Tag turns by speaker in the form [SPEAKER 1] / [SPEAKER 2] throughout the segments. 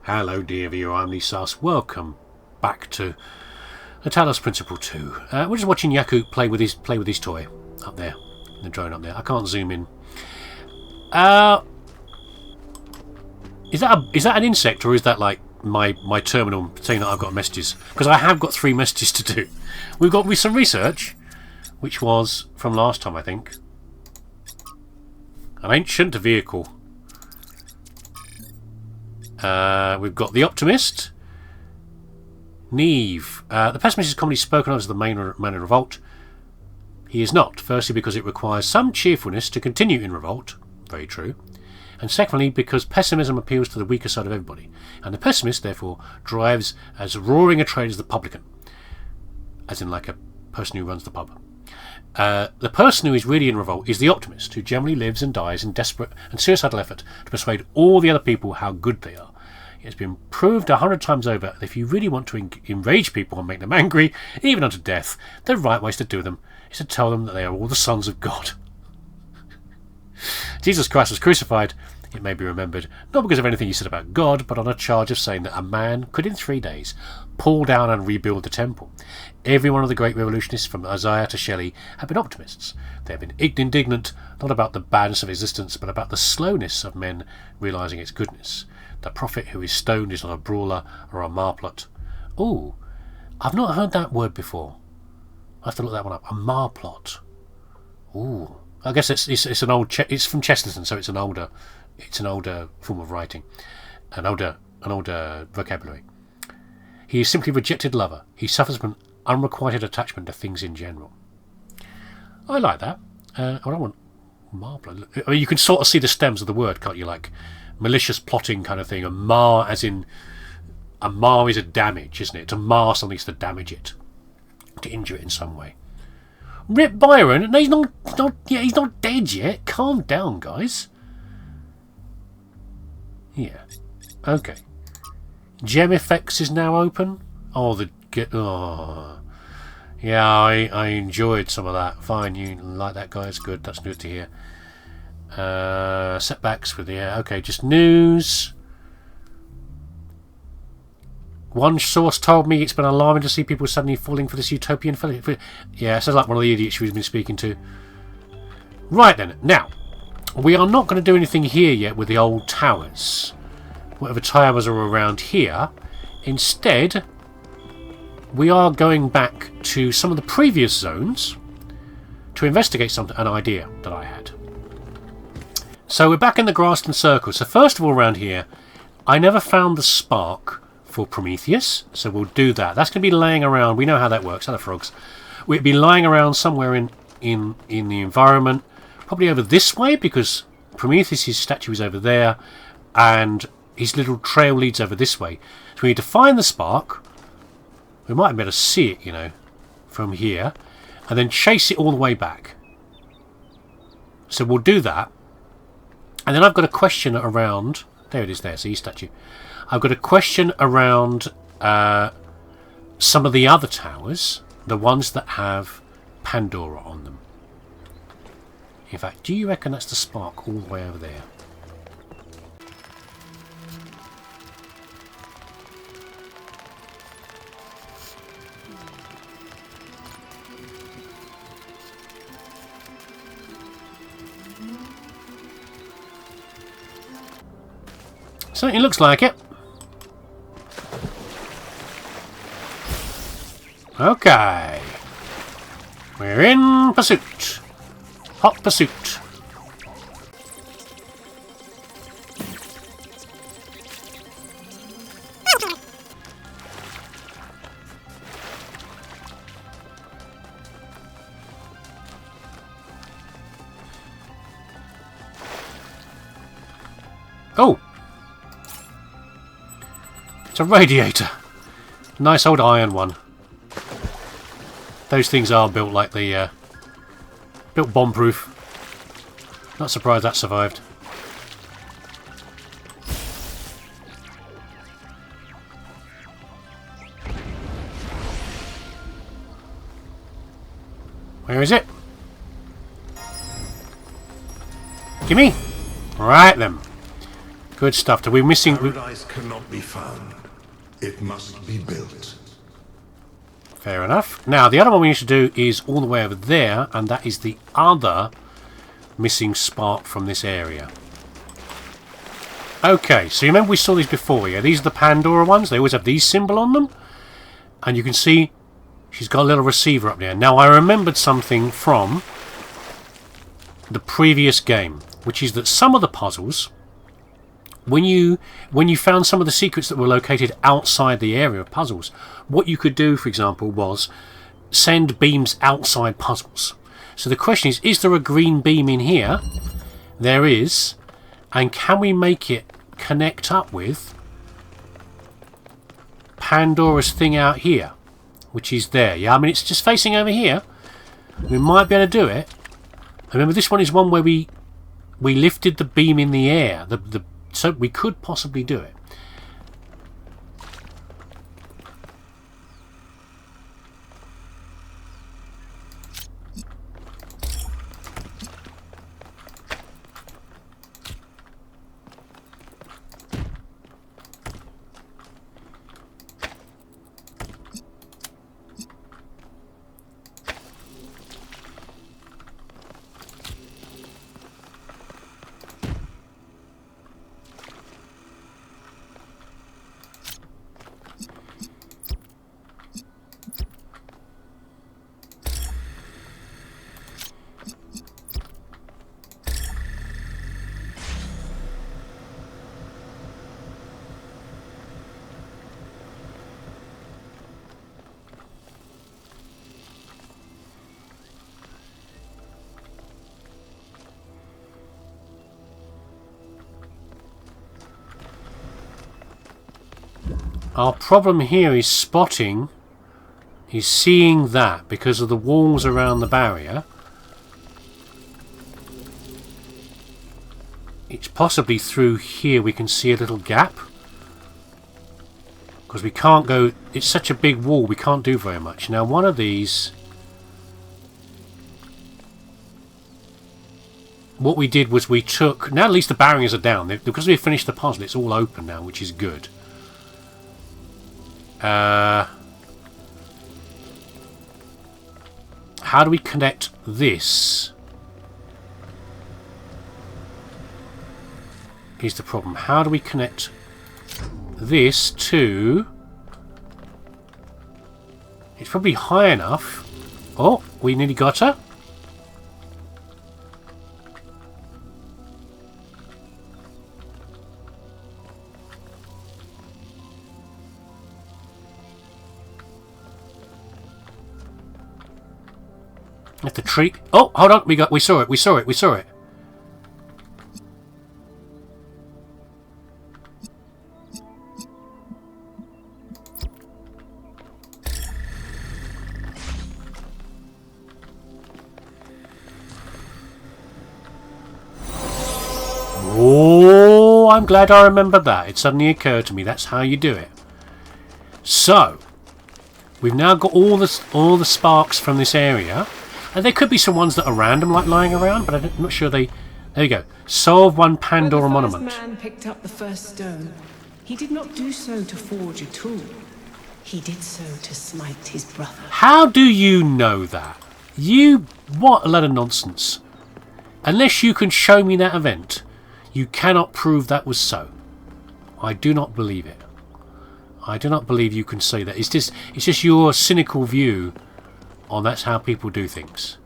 [SPEAKER 1] Hello dear viewer, I'm leesusss. Welcome back to the Talos Principle 2. We're just watching Yaku play with his toy up there, the drone up there. I can't zoom in. Is that an insect, or is that like my terminal saying that I've got messages? Because I have got 3 messages to do. We've got some research, which was from last time, I think. An ancient vehicle. We've got the optimist. Neve. The pessimist is commonly spoken of as the man in revolt. He is not. Firstly, because it requires some cheerfulness to continue in revolt. Very true. And secondly, because pessimism appeals to the weaker side of everybody. And the pessimist, therefore, drives as roaring a trade as the publican. As in like a person who runs the pub. The person who is really in revolt is the optimist, who generally lives and dies in desperate and suicidal effort to persuade all the other people how good they are. It has been proved 100 times over that if you really want to enrage people and make them angry, even unto death, the right way to do them is to tell them that they are all the sons of God. Jesus Christ was crucified, it may be remembered, not because of anything he said about God, but on a charge of saying that a man could in 3 days pull down and rebuild the temple. Every one of the great revolutionists, from Isaiah to Shelley, have been optimists. They have been indignant, not about the badness of existence, but about the slowness of men realising its goodness. The prophet who is stoned is not a brawler or a marplot. Ooh, I've not heard that word before. I have to look that one up. A marplot. Ooh, I guess it's an old. It's from Chesterton, so it's an older form of writing, an older vocabulary. He is simply a rejected lover. He suffers from unrequited attachment to things in general. I like that. I don't want marplot. I mean, you can sort of see the stems of the word, can't you? Like malicious plotting kind of thing. A mar, as in a mar is a damage, isn't it? To mar something is to damage it, to injure it in some way. Rip Byron? No, he's not dead yet. Calm down, guys. Yeah. Okay. Gem Effects is now open. Yeah, I enjoyed some of that. Fine, you like that, guys. Good. That's good to hear. Setbacks with the okay, just news. One source told me it's been alarming to see people suddenly falling for this utopian fellowship. Yeah, sounds like one of the idiots we've been speaking to. Right then, now, we are not going to do anything here yet with the old towers. Whatever towers are around here. Instead, we are going back to some of the previous zones to investigate an idea that I had. So we're back in the grassland circle. So first of all, around here, I never found the spark for Prometheus, so we'll do that. That's going to be laying around. We know how that works. Hello, frogs. We'll be lying around somewhere in the environment, probably over this way, because Prometheus' statue is over there, and his little trail leads over this way. So we need to find the spark. We might be able to see it, you know, from here, and then chase it all the way back. So we'll do that. And then I've got a question around... There it is there, see, statue. I've got a question around some of the other towers, the ones that have Pandora on them. In fact, do you reckon that's the spark all the way over there? So it looks like it. Okay. We're in pursuit. Hot pursuit. Oh! It's a radiator. Nice old iron one. Those things are built like the... built bomb-proof. Not surprised that survived. Where is it? Gimme! Right then. Good stuff. We're missing...
[SPEAKER 2] Paradise cannot be found. It must be built.
[SPEAKER 1] Fair enough. Now, the other one we need to do is all the way over there, and that is the other missing spark from this area. Okay, so you remember we saw these before, yeah? These are the Pandora ones. They always have these symbol on them. And you can see she's got a little receiver up there. Now, I remembered something from the previous game, which is that some of the puzzles, when you found some of the secrets that were located outside the area of puzzles, what you could do, for example, was send beams outside puzzles. So the question is there a green beam in here? There is. And can we make it connect up with Pandora's thing out here, which is there? Yeah, I mean, it's just facing over here. We might be able to do it. Remember, this one is one where we lifted the beam in the air. So we could possibly do it. Our problem here is spotting, is seeing that because of the walls around the barrier. It's possibly through here we can see a little gap. Because we can't go, it's such a big wall, we can't do very much. Now one of these, what we did was we took, now at least the barriers are down. Because we finished the puzzle, it's all open now, which is good. How do we connect this? Here's the problem. How do we connect this to... It's probably high enough. Oh, we nearly got her. If the tree... Oh, hold on. We saw it. We saw it. We saw it. Oh, I'm glad I remembered that. It suddenly occurred to me. That's how you do it. So, we've now got all the sparks from this area. And there could be some ones that are random, like lying around, but I'm not sure they... There you go. Solve one Pandora monument.
[SPEAKER 3] When the first man picked up the first stone, he did not do so to forge a tool. He did so to smite his brother.
[SPEAKER 1] How do you know that? You... What a load of nonsense. Unless you can show me that event, you cannot prove that was so. I do not believe it. I do not believe you can say that. It's just your cynical view on that's how people do things.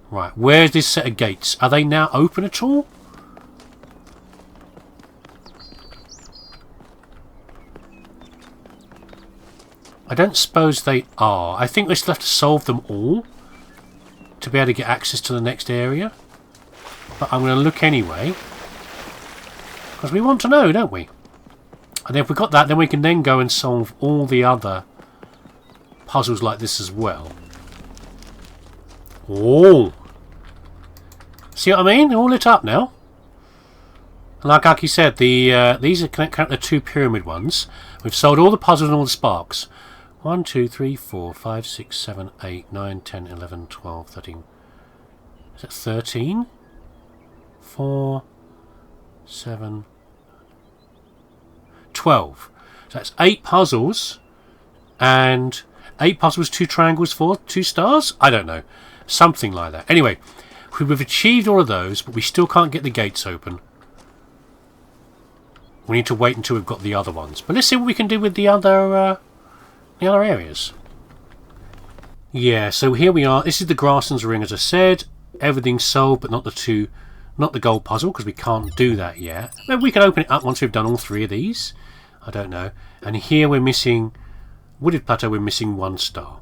[SPEAKER 1] Right, where's this set of gates? Are they now open at all? I don't suppose they are. I think we still have to solve them all to be able to get access to the next area. But I'm going to look anyway. Because we want to know, don't we? And if we've got that, then we can then go and solve all the other puzzles like this as well. Oh! See what I mean? They're all lit up now. And like Aki said, these are the two pyramid ones. We've solved all the puzzles and all the sparks. 1, 2, 3, 4, 5, 6, 7, 8, 9, 10, 11, 12, 13. Is that 13? 4, 7, 12. So that's 8 puzzles, and 8 puzzles, 2 triangles for 2 stars? I don't know. Something like that. Anyway, we've achieved all of those, but we still can't get the gates open. We need to wait until we've got the other ones. But let's see what we can do with the other areas. Yeah, so here we are. This is the Grasslands Ring, as I said. Everything's sold, but not the gold puzzle, because we can't do that yet. Maybe we can open it up once we've done all 3 of these. I don't know. And here we're missing Wooded Plateau. We're missing 1 star.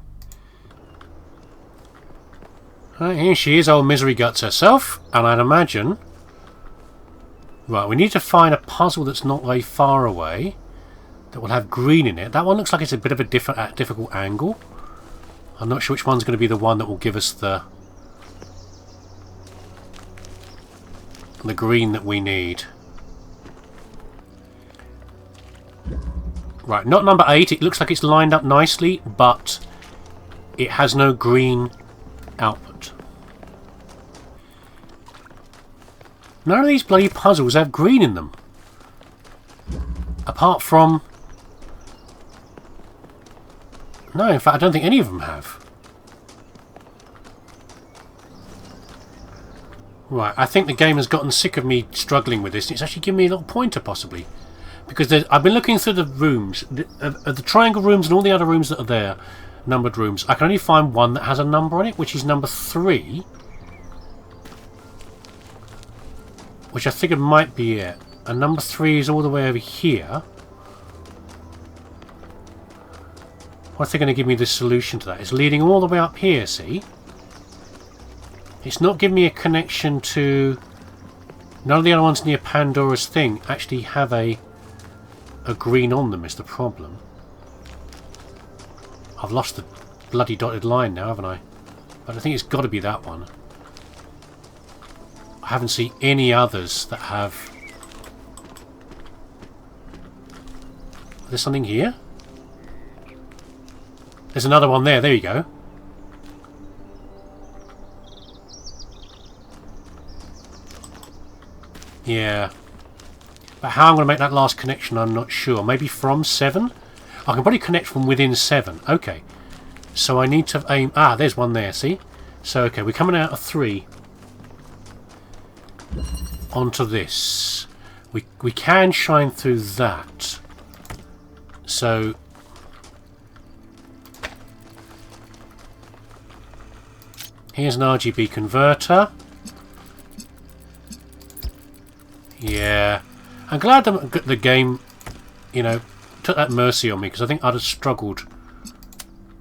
[SPEAKER 1] Right, here she is, old Misery Guts herself. And I'd imagine... Right, we need to find a puzzle that's not very far away that will have green in it. That one looks like it's a bit of a difficult angle. I'm not sure which one's going to be the one that will give us the green that we need. Right, not number 8. It looks like it's lined up nicely, but it has no green output. None of these bloody puzzles have green in them. Apart from... No, in fact, I don't think any of them have. Right, I think the game has gotten sick of me struggling with this. It's actually given me a little pointer, possibly. Because I've been looking through the rooms, the triangle rooms and all the other rooms that are there, numbered rooms. I can only find one that has a number on it, which is number 3. Which I figured might be it. And number 3 is all the way over here. What's they going to give me the solution to that? It's leading all the way up here, see? It's not giving me a connection to... None of the other ones near Pandora's thing actually have a green on them, is the problem. I've lost the bloody dotted line now, haven't I? But I think it's got to be that one. I haven't seen any others that have... There's something here? There's another one there. There you go. Yeah. But how I'm going to make that last connection, I'm not sure. Maybe from 7? I can probably connect from within 7. Okay. So I need to aim... Ah, there's one there, see? So, okay, we're coming out of 3 onto this. We can shine through that. So... Here's an RGB converter. Yeah. I'm glad the game, you know, took that mercy on me, because I think I'd have struggled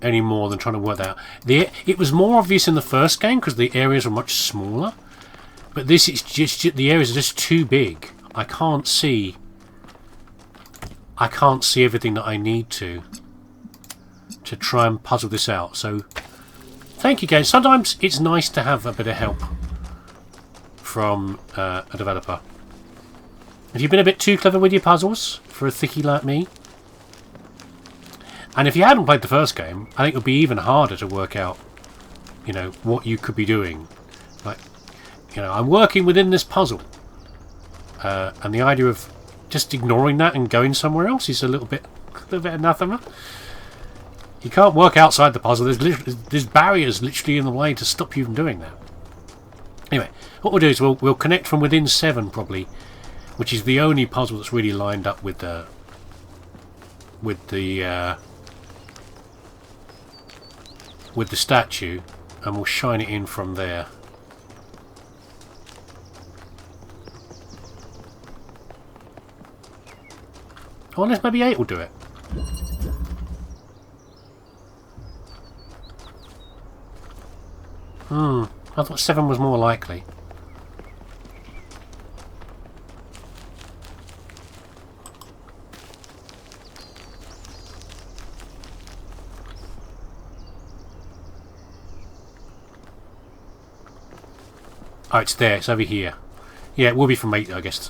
[SPEAKER 1] any more than trying to work that out. It was more obvious in the first game because the areas were much smaller. But this is just the areas are just too big. I can't see everything that I need to try and puzzle this out. So thank you, guys. Sometimes it's nice to have a bit of help from a developer. Have you been a bit too clever with your puzzles for a thickie like me? And if you hadn't played the first game, I think it would be even harder to work out, you know, what you could be doing. Like, you know, I'm working within this puzzle. And the idea of just ignoring that and going somewhere else is a little bit anathema. You can't work outside the puzzle. There's barriers literally in the way to stop you from doing that. Anyway, what we'll do is we'll connect from within 7 probably, which is the only puzzle that's really lined up with the statue, and we'll shine it in from there. Oh, unless maybe 8 will do it. I thought 7 was more likely. Oh, it's there. It's over here. Yeah, it will be from 8, I guess.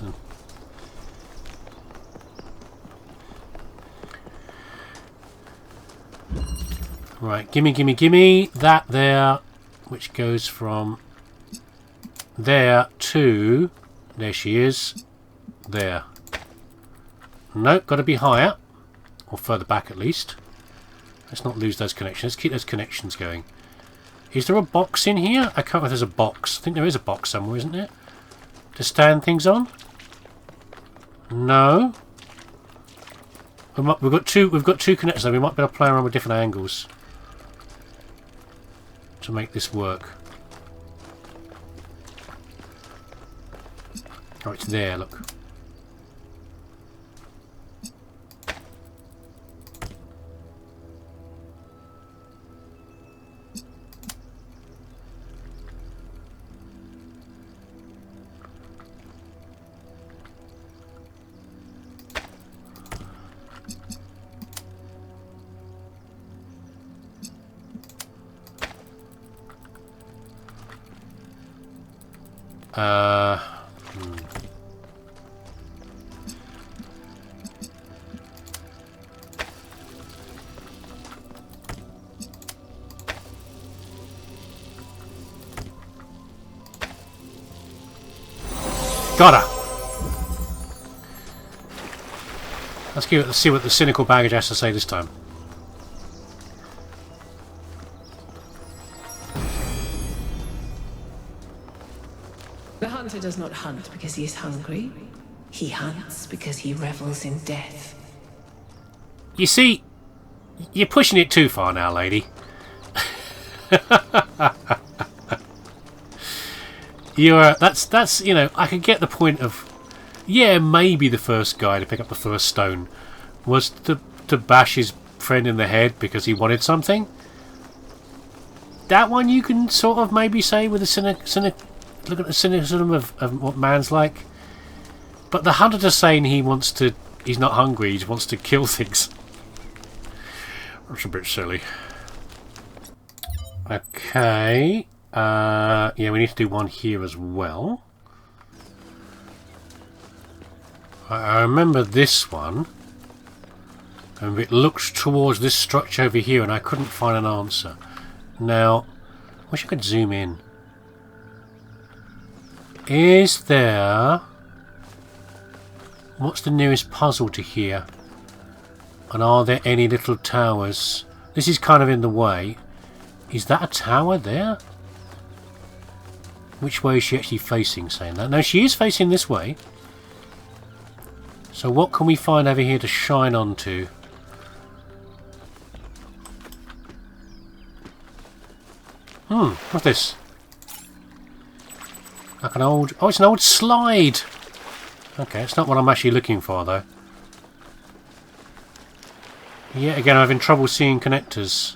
[SPEAKER 1] Right, gimme that there, which goes from there to... There she is. There. Nope, got to be higher. Or further back at least. Let's not lose those connections. Let's keep those connections going. Is there a box in here? I can't remember if there's a box. I think there is a box somewhere, isn't there? To stand things on? No. We've got two connectors though. We might be able to play around with different angles to make this work. Oh, it's there, look. Got her! Let's see what the cynical baggage has to say this time.
[SPEAKER 3] The hunter does not hunt because he is hungry. He hunts because he revels in death.
[SPEAKER 1] You see, you're pushing it too far now, lady. That's you know, I can get the point of, yeah, maybe the first guy to pick up the first stone was to bash his friend in the head because he wanted something. That one you can sort of maybe say with a look at the cynicism of what man's like. But the hunter just saying he's not hungry, he just wants to kill things. That's a bit silly. Okay. Yeah, we need to do one here as well. I remember this one. And it looks towards this structure over here, and I couldn't find an answer. Now, I wish I could zoom in. Is there... What's the nearest puzzle to here? And are there any little towers? This is kind of in the way. Is that a tower there? Which way is she actually facing, saying that? No, she is facing this way. So what can we find over here to shine onto? What's this? Like an old... Oh, it's an old slide! Okay, it's not what I'm actually looking for, though. Yeah, again, I'm having trouble seeing connectors.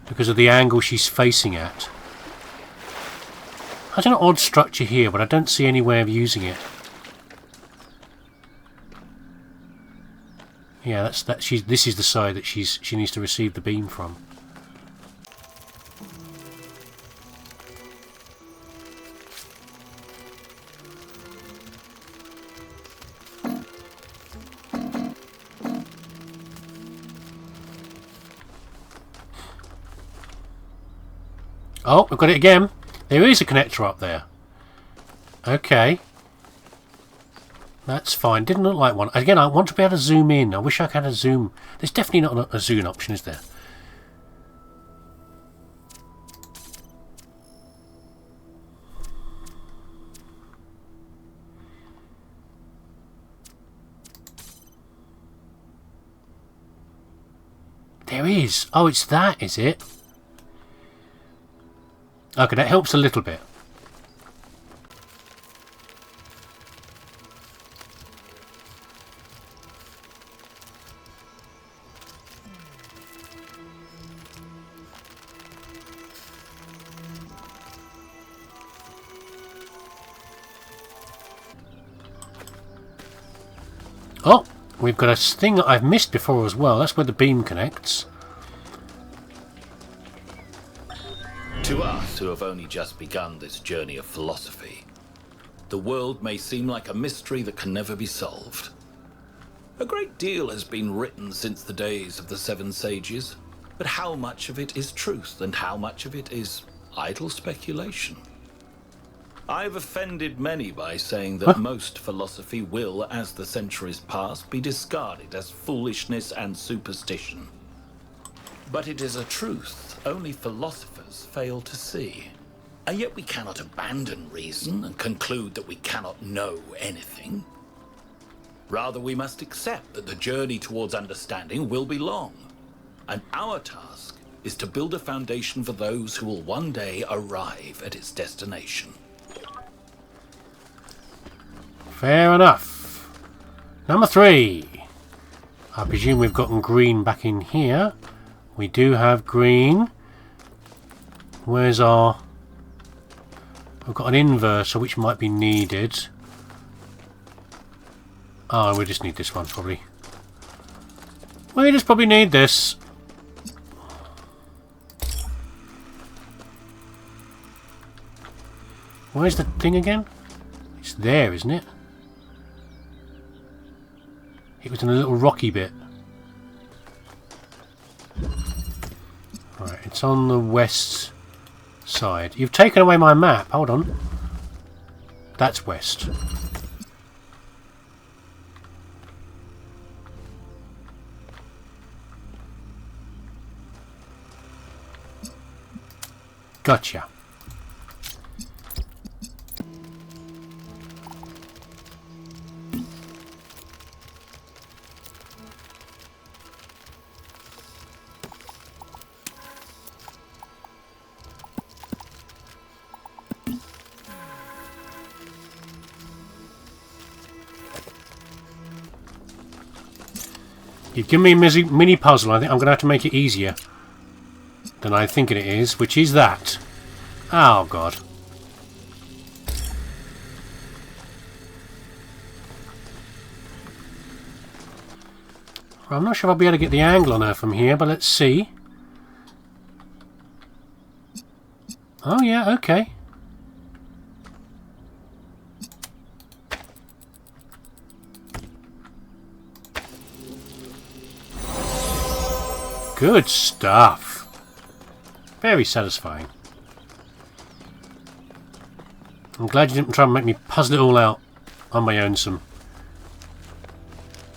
[SPEAKER 1] Because of the angle she's facing at. There's an odd structure here, but I don't see any way of using it. Yeah, this is the side that she needs to receive the beam from. Oh, we've got it again. There is a connector up there. Okay. That's fine. Didn't look like one. Again, I want to be able to zoom in. I wish I had a zoom. There's definitely not a zoom option, is there? There is. Oh, it's that, is it? Okay, that helps a little bit. Oh, we've got a thing that I've missed before as well. That's where the beam connects.
[SPEAKER 4] To us who have only just begun this journey of philosophy, the world may seem like a mystery that can never be solved. A great deal has been written since the days of the Seven Sages, but how much of it is truth and how much of it is idle speculation? I've offended many by saying that most philosophy will, as the centuries pass, be discarded as foolishness and superstition. But it is a truth only philosophers fail to see. And yet we cannot abandon reason and conclude that we cannot know anything. Rather, we must accept that the journey towards understanding will be long. And our task is to build a foundation for those who will one day arrive at its destination.
[SPEAKER 1] Fair enough. Number 3. I presume we've gotten green back in here. We do have green. Where's our... We've got an inverter which might be needed. Oh, we just need this one probably. We just probably need this. Where's the thing again? It's there, isn't it? It was in a little rocky bit. Right, it's on the west side. You've taken away my map. Hold on. That's west. Gotcha. You've given me a mini puzzle. I think I'm going to have to make it easier than I think it is, which is that. Oh, God. I'm not sure if I'll be able to get the angle on her from here, but let's see. Oh, yeah, okay. Good stuff. Very satisfying. I'm glad you didn't try and make me puzzle it all out on my own some.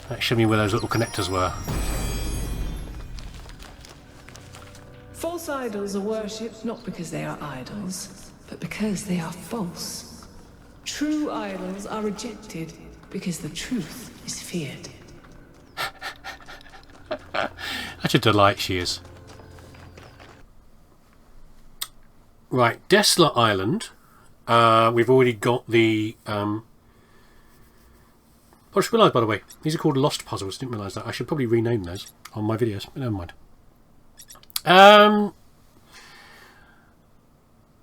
[SPEAKER 1] That showed me where those little connectors were.
[SPEAKER 3] False idols are worshipped not because they are idols, but because they are false. True idols are rejected because the truth is feared.
[SPEAKER 1] Such a delight she is. Right, Desolate Island. We've already got the... I just realised, by the way, these are called Lost Puzzles. Didn't realise that. I should probably rename those on my videos, but never mind.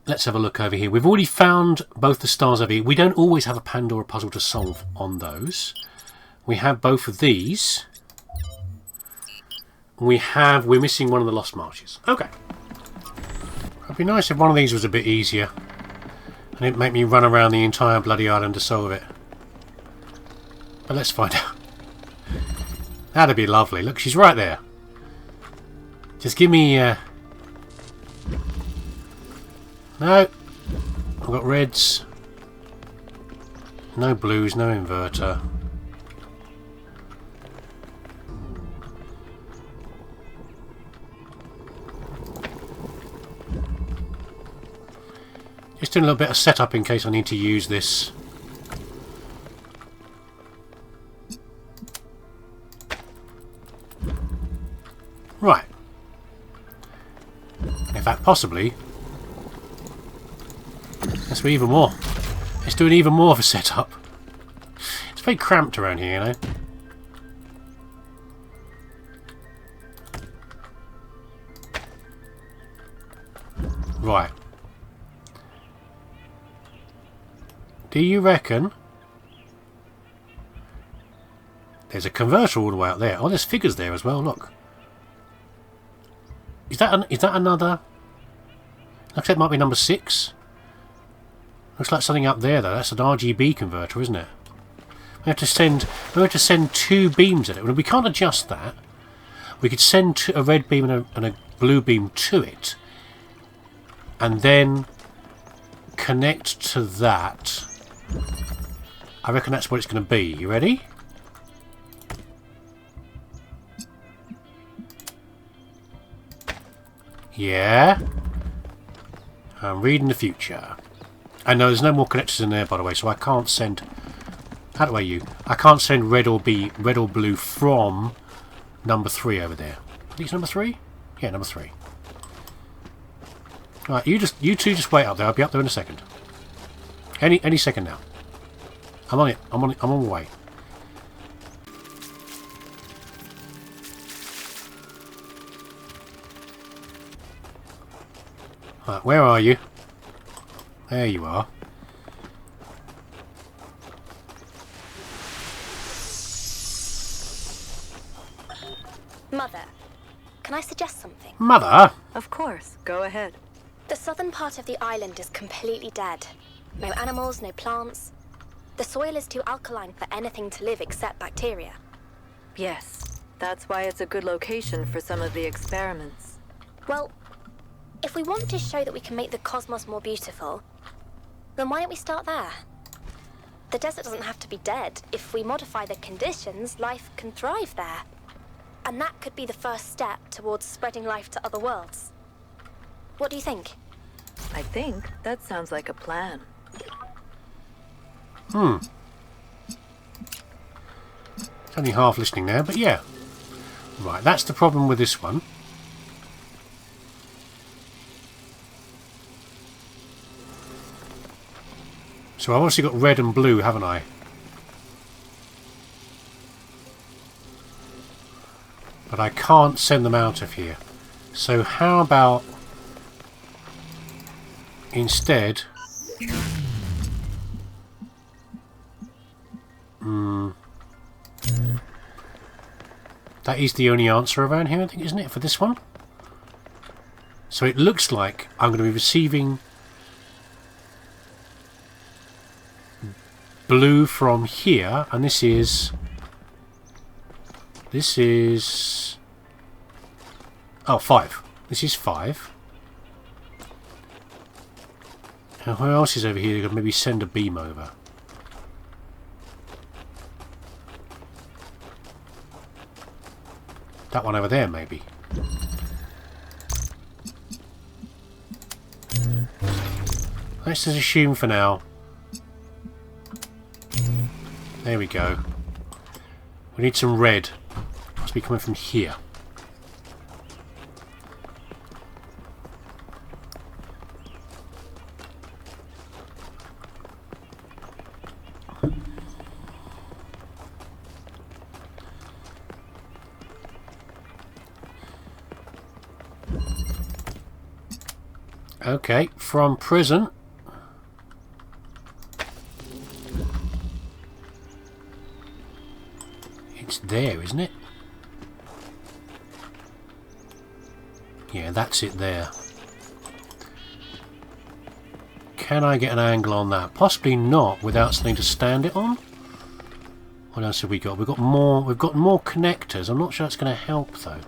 [SPEAKER 1] Let's have a look over here. We've already found both the stars over here. We don't always have a Pandora puzzle to solve on those. We have both of these. We're missing one of the Lost Marches. Okay. It'd be nice if one of these was a bit easier. And it'd make me run around the entire bloody island to solve it. But let's find out. That'd be lovely. Look, she's right there. Just give me... No. I've got reds. No blues, no inverter. Just doing a little bit of setup in case I need to use this. Right. In fact, possibly, let's do even more. Let's do even more of a setup. It's very cramped around here, you know. Right. Do you reckon there's a converter all the way out there? Oh, there's figures there as well. Look. Is that another? Looks like it might be number 6. Looks like something up there though. That's an RGB converter, isn't it? We have to send 2 beams at it. Well, we can't adjust that. We could send a red beam and a blue beam to it, and then connect to that. I reckon that's what it's going to be. You ready? Yeah. I'm reading the future. I know there's no more connectors in there, by the way, so I can't send... How do I can't send red or blue from number 3 over there. I think it's number 3? Yeah, number 3. Alright, you two just wait up there. I'll be up there in a second. Any second now. I'm on it. I'm on the way. Right, where are you? There you are.
[SPEAKER 5] Mother, can I suggest something?
[SPEAKER 1] Mother?
[SPEAKER 6] Of course, go ahead.
[SPEAKER 5] The southern part of the island is completely dead. No animals, no plants. The soil is too alkaline for anything to live except bacteria.
[SPEAKER 6] Yes, that's why it's a good location for some of the experiments.
[SPEAKER 5] Well, if we want to show that we can make the cosmos more beautiful, then why don't we start there? The desert doesn't have to be dead. If we modify the conditions, life can thrive there. And that could be the first step towards spreading life to other worlds. What do you think?
[SPEAKER 6] I think that sounds like a plan.
[SPEAKER 1] It's only half listening there, but yeah. Right, that's the problem with this one. So I've obviously got red and blue, haven't I? But I can't send them out of here. So how about instead... That is the only answer around here, I think, isn't it, for this one? So it looks like I'm going to be receiving blue from here, and this is... Oh, 5. This is 5. And who else is over here? They could maybe send a beam over. That one over there, maybe. Let's just assume for now. There we go. We need some red. Must be coming from here. Okay, from prison. It's there, isn't it? Yeah, that's it there. Can I get an angle on that? Possibly not without something to stand it on. What else have we got? We've got more connectors. I'm not sure that's going to help though.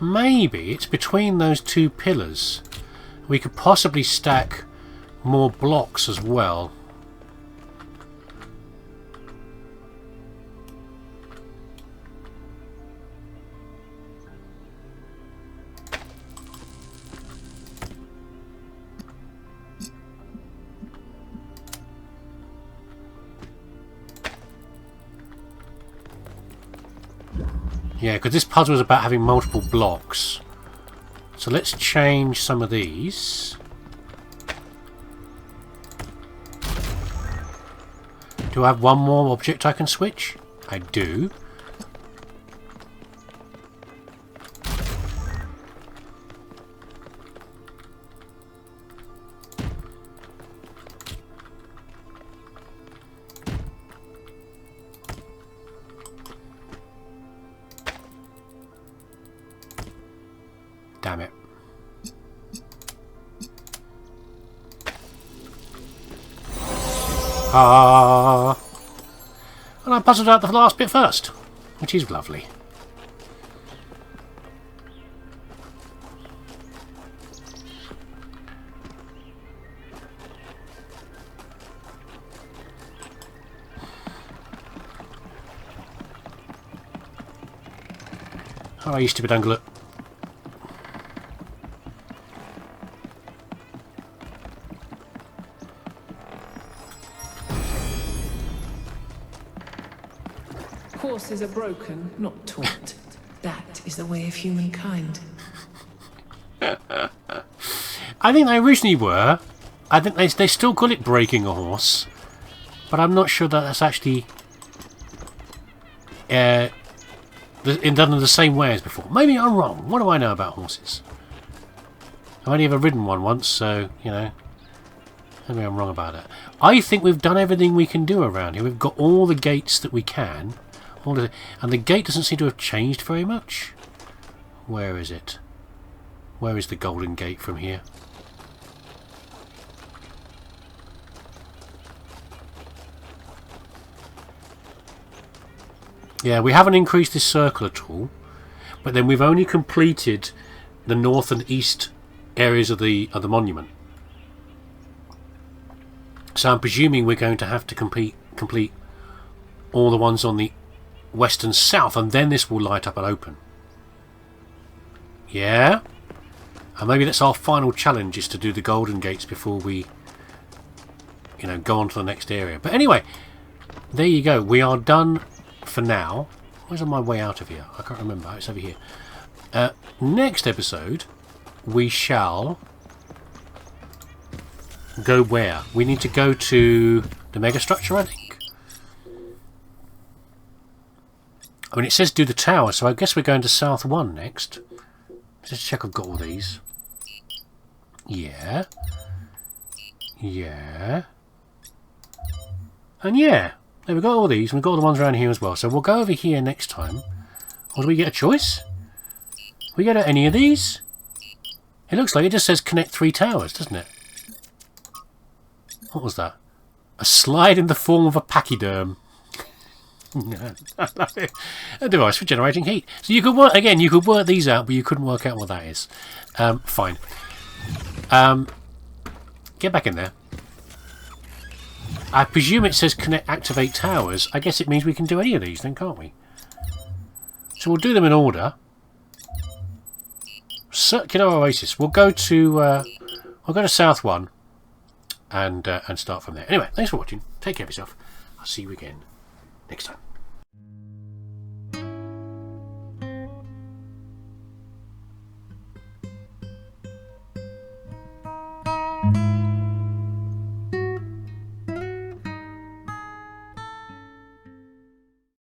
[SPEAKER 1] Maybe it's between those two pillars. We could possibly stack more blocks as well. Yeah, because this puzzle is about having multiple blocks. So let's change some of these. Do I have one more object I can switch? I do. Damn it. Ah. And I puzzled out the last bit first, which is lovely. Oh, you stupid ungulate.
[SPEAKER 3] Horses are broken, not taught. That is the way of humankind.
[SPEAKER 1] I think they originally were. I think they still call it breaking a horse. But I'm not sure that that's actually done in the same way as before. Maybe I'm wrong. What do I know about horses? I've only ever ridden one once, so, you know. Maybe I'm wrong about it. I think we've done everything we can do around here. We've got all the gates that we can. And the gate doesn't seem to have changed very much. Where is it? Where is the golden gate from here? Yeah, we haven't increased this circle at all. But then we've only completed the north and east areas of the monument. So I'm presuming we're going to have to complete all the ones on the west and south, and then this will light up and open. Yeah? And maybe that's our final challenge, is to do the golden gates before we, you know, go on to the next area. But anyway, there you go. We are done for now. Where's my way out of here? I can't remember. It's over here. Next episode, we shall go where? We need to go to the megastructure, I think. I mean, it says do the tower, so I guess we're going to South 1 next. Just check I've got all these. Yeah. Yeah. And yeah. There, we've got all these, and we've got all the ones around here as well. So we'll go over here next time. Or do we get a choice? We go to any of these? It looks like it just says connect 3 towers, doesn't it? What was that? A slide in the form of a pachyderm. A device for generating heat. So you could work, again, you could work these out, but you couldn't work out what that is. Fine. Get back in there. I presume it says connect, activate towers. I guess it means we can do any of these then, can't we? So we'll do them in order. Circular Oasis. We'll go to South 1 and start from there. Anyway, thanks for watching. Take care of yourself. I'll see you again next time.